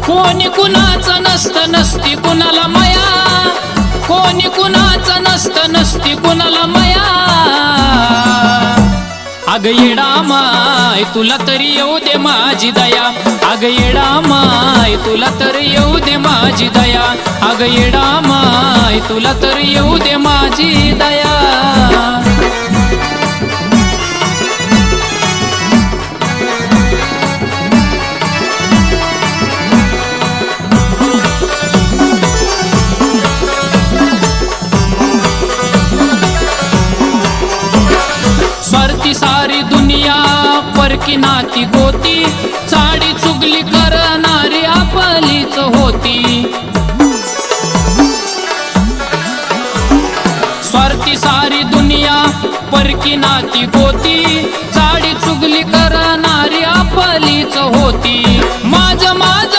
कोणी कुणाचं नसतं नसती कुणाला माया, कोणी कुणाचं नसतं नसती कुणाला माया. अग येडा माय तुला तरी येऊ दे माझी दया, अग येडा माय तुला तरी येऊ दे माझी दया, अग येडा माय तुला तरी येऊ दे माझी दया. स्वार्थी सारी दुनिया परकी नाती गोती, चाडी चुगली करणारी आपलीच होती. स्वार्थी सारी दुनिया परकी नाती गोती, चाडी चुगली करणारी आपलीच होती.